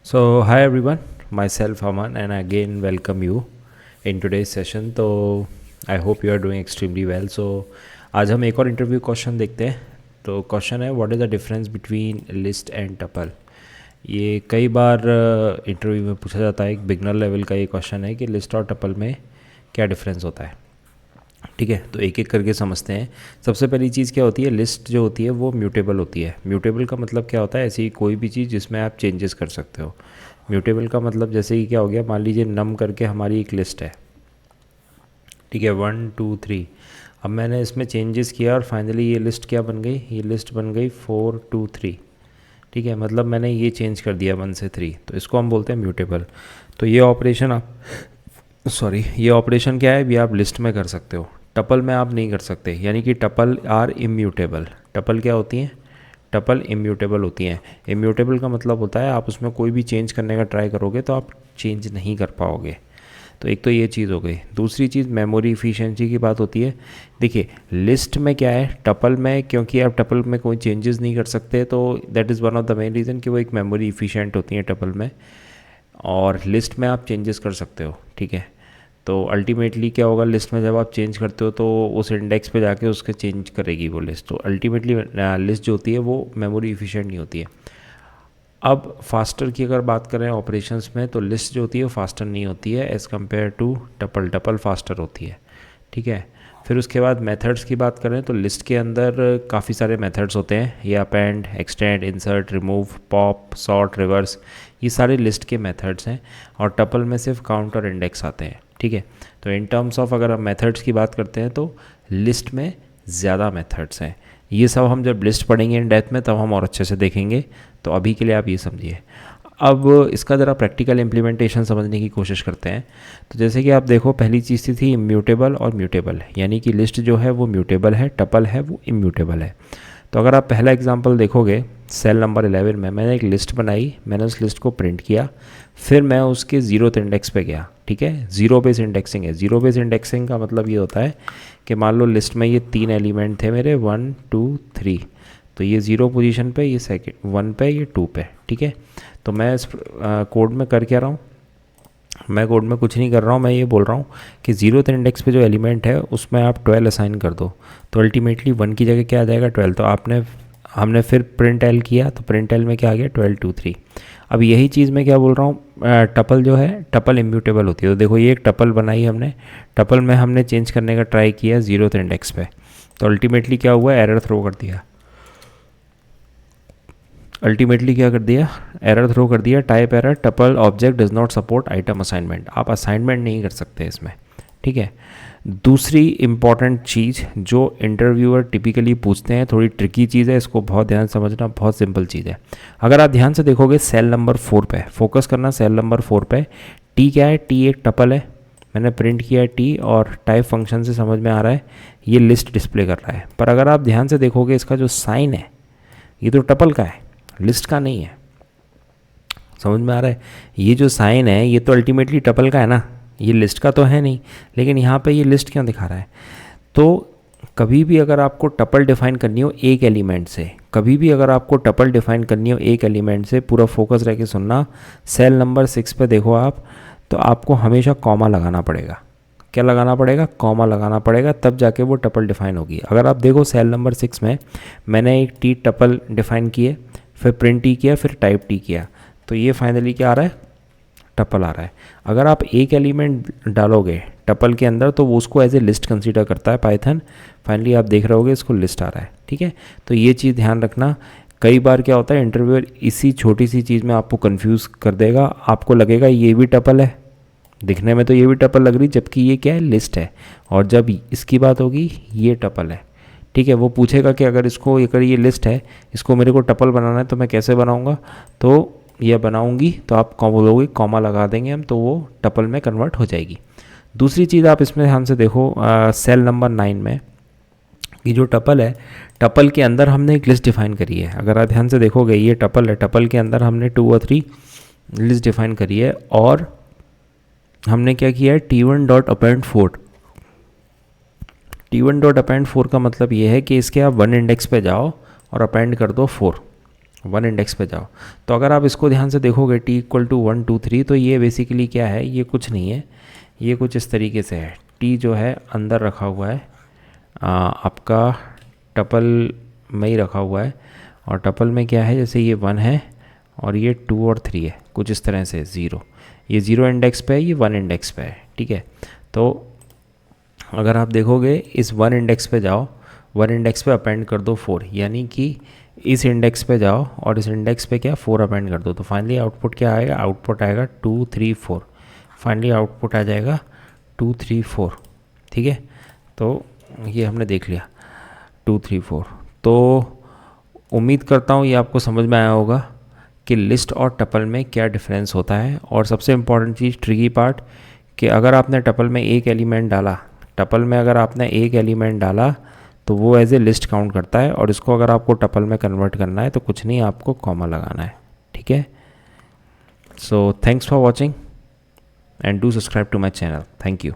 So, hi everyone, myself Aman, and I again welcome you in today's session. तो I hope you are doing extremely well. So, आज हम एक और interview question देखते हैं. तो क्वेश्चन है what is the difference between list and tuple. ये कई बार इंटरव्यू में पूछा जाता है. एक बिगनर लेवल का ये क्वेश्चन है कि लिस्ट और टपल में क्या डिफरेंस होता है. ठीक है, तो एक एक करके समझते हैं. सबसे पहली चीज़ क्या होती है, लिस्ट जो होती है वो म्यूटेबल होती है. म्यूटेबल का मतलब क्या होता है, ऐसी कोई भी चीज़ जिसमें आप चेंजेस कर सकते हो. म्यूटेबल का मतलब जैसे कि क्या हो गया, मान लीजिए नम करके हमारी एक लिस्ट है. ठीक है, 1 2 3. अब मैंने इसमें चेंजेस किया और फाइनली ये लिस्ट क्या बन गई, ये लिस्ट बन गई 4 2 3. ठीक है, मतलब मैंने ये चेंज कर दिया 1 से 3, तो इसको हम बोलते हैं म्यूटेबल. तो ये ऑपरेशन ये ऑपरेशन क्या है, ये आप लिस्ट में कर सकते हो, टपल में आप नहीं कर सकते. यानी कि टपल आर इम्यूटेबल. टपल क्या होती हैं, टपल इम्यूटेबल होती हैं. इम्यूटेबल का मतलब होता है आप उसमें कोई भी चेंज करने का ट्राई करोगे तो आप चेंज नहीं कर पाओगे. तो एक तो ये चीज़ हो गई. दूसरी चीज़ मेमोरी इफ़िशिएंसी की बात होती है. देखिए लिस्ट में क्या है, टपल में क्योंकि आप टपल में कोई चेंजेस नहीं कर सकते, तो that is one of the main reason कि वो एक मेमोरी इफ़िशिएंट होती है टपल में. और लिस्ट में आप चेंजेस कर सकते हो. ठीक है, तो अल्टीमेटली क्या होगा, लिस्ट में जब आप चेंज करते हो तो उस इंडेक्स पे जाके उसके चेंज करेगी वो लिस्ट. तो अल्टीमेटली लिस्ट जो होती है वो मेमोरी इफ़िशिएंट नहीं होती है. अब फास्टर की अगर बात करें ऑपरेशंस में, तो लिस्ट जो होती है वो फास्टर नहीं होती है as compare to tuple. Tuple faster होती है. ठीक है, फिर उसके बाद मेथड्स की बात करें तो लिस्ट के अंदर काफ़ी सारे मेथड्स होते हैं. ये append, extend, insert, remove, pop, sort, reverse, ये सारे लिस्ट के मेथड्स हैं. और टपल में सिर्फ काउंट और इंडेक्स आते हैं. ठीक है, तो इन टर्म्स ऑफ अगर हम मेथड्स की बात करते हैं तो लिस्ट में ज़्यादा मेथड्स हैं. ये सब हम जब लिस्ट पढ़ेंगे इन डेप्थ में तब हम और अच्छे से देखेंगे. तो अभी के लिए आप ये समझिए. अब इसका ज़रा प्रैक्टिकल इम्प्लीमेंटेशन समझने की कोशिश करते हैं. तो जैसे कि आप देखो, पहली चीज़ थी इम्यूटेबल और म्यूटेबल. यानी कि लिस्ट जो है वो म्यूटेबल है, टपल है वो इम्यूटेबल है. तो अगर आप पहला एग्जांपल देखोगे, सेल नंबर 11 में मैंने एक लिस्ट बनाई, मैंने उस लिस्ट को प्रिंट किया, फिर मैं उसके 0th इंडेक्स पे गया. ठीक है, ज़ीरो बेस इंडेक्सिंग है. ज़ीरो बेस इंडेक्सिंग का मतलब ये होता है कि मान लो लिस्ट में ये 3 एलिमेंट थे मेरे, 1 2 3. तो ये 0 पोजीशन पे, ये सेकंड 1 पे, ये 2 पे. ठीक है, तो मैं इस कोड में कर क्या रहा हूँ, मैं कोड में कुछ नहीं कर रहा हूँ. मैं ये बोल रहा हूँ कि 0th इंडेक्स पे जो एलिमेंट है उसमें आप 12 असाइन कर दो. तो अल्टीमेटली 1 की जगह क्या आ जाएगा, 12. तो हमने फिर प्रिंट एल किया, तो प्रिंट एल में क्या आ गया, 12 2 3. अब यही चीज़ मैं क्या बोल रहा हूँ, टपल जो है, टपल इम्यूटेबल होती है. तो देखो ये एक टपल बनाई हमने, टपल में हमने चेंज करने का ट्राई किया 0th इंडेक्स पे, तो अल्टीमेटली क्या हुआ, एरर थ्रो कर दिया. एरर थ्रो कर दिया, type error, tuple object does not support item assignment. आप असाइनमेंट नहीं कर सकते इसमें. ठीक है, दूसरी इंपॉर्टेंट चीज़ जो इंटरव्यूअर टिपिकली पूछते हैं, थोड़ी ट्रिकी चीज़ है, इसको बहुत ध्यान से समझना, बहुत सिंपल चीज़ है. अगर आप ध्यान से देखोगे सेल नंबर 4 पे फोकस करना. सेल नंबर 4 पे टी क्या है, टी एक टपल है, मैंने प्रिंट किया है टी, और टाइप फंक्शन से समझ में आ रहा है ये लिस्ट डिस्प्ले कर रहा है. पर अगर आप ध्यान से देखोगे इसका जो साइन है ये तो टपल का है, लिस्ट का नहीं है. समझ में आ रहा है, ये जो साइन है ये तो अल्टीमेटली टपल का है ना, ये लिस्ट का तो है नहीं. लेकिन यहाँ पे ये लिस्ट क्यों दिखा रहा है. तो कभी भी अगर आपको टपल डिफाइन करनी हो एक एलिमेंट से, कभी भी अगर आपको टपल डिफाइन करनी हो एक एलिमेंट से, पूरा फोकस रह के सुनना. सेल नंबर 6 पे देखो आप, तो आपको हमेशा कॉमा लगाना पड़ेगा. क्या लगाना पड़ेगा, कॉमा लगाना पड़ेगा, तब जाके वो टपल डिफाइन होगी. अगर आप देखो सेल नंबर 6 में मैंने एक टी टपल डिफाइन किए, फिर प्रिंट टी किया, फिर टाइप टी किया, तो ये फाइनली क्या आ रहा है, टपल आ रहा है. अगर आप एक एलिमेंट डालोगे टपल के अंदर तो वो उसको एज ए लिस्ट कंसीडर करता है पाइथन. फाइनली आप देख रहे होगे इसको लिस्ट आ रहा है. ठीक है, तो ये चीज़ ध्यान रखना. कई बार क्या होता है, इंटरव्यूअर इसी छोटी सी चीज़ में आपको कंफ्यूज कर देगा. आपको लगेगा ये भी टपल है, दिखने में तो ये भी टपल लग रही, जबकि ये क्या है, लिस्ट है. और जब इसकी बात होगी ये टपल है. ठीक है, वो पूछेगा कि अगर ये लिस्ट है, इसको मेरे को टपल बनाना है तो मैं कैसे बनाऊंगा, तो ये बनाऊंगी, तो आप बोलोगे कॉमा लगा देंगे हम, तो वो टपल में कन्वर्ट हो जाएगी. दूसरी चीज़ आप इसमें ध्यान से देखो, सेल नंबर 9 में ये जो टपल है, टपल के अंदर हमने एक लिस्ट डिफाइन करी है. अगर आप ध्यान से देखोगे ये टपल है, टपल के अंदर हमने 2 और 3 लिस्ट डिफाइन करी है. और हमने क्या किया है, T1 dot append 4. T1 dot append 4 का मतलब ये है कि इसके आप 1 इंडेक्स पे जाओ और अपेंड कर दो 4. वन इंडेक्स पे जाओ। तो अगर आप इसको ध्यान से देखोगे t इक्वल टू 1 2 3, तो ये बेसिकली क्या है, ये कुछ नहीं है, ये कुछ इस तरीके से है। t जो है अंदर रखा हुआ है आपका टपल में ही रखा हुआ है, और टपल में क्या है, जैसे ये 1 है और ये 2 और 3 है, कुछ इस तरह से 0, ये 0 इंडेक्स पे है, ये 1 इंडेक्स पे है, ठीक है। तो अगर आप देखोगे इस 1 इंडेक्स पे जाओ, 1 इंडेक्स पे अपेंड कर दो 4, यानी कि इस इंडेक्स पे जाओ और इस इंडेक्स पे क्या 4 अपेंड कर दो, तो फाइनली आउटपुट क्या आएगा, आउटपुट आएगा 2 3 4, फाइनली आउटपुट आ जाएगा 2 3 4, ठीक है। तो ये हमने देख लिया 2 3 4। तो उम्मीद करता हूँ ये आपको समझ में आया होगा कि लिस्ट और टपल में क्या डिफरेंस होता है। और सबसे इम्पॉर्टेंट चीज़, ट्रिकी पार्ट, कि अगर आपने टपल में एक एलिमेंट डाला, टपल में अगर आपने एक एलिमेंट डाला तो वो एज ए लिस्ट काउंट करता है, और इसको अगर आपको टपल में कन्वर्ट करना है तो कुछ नहीं, आपको कॉमा लगाना है, ठीक है। So thanks for watching and do subscribe to my channel. Thank you.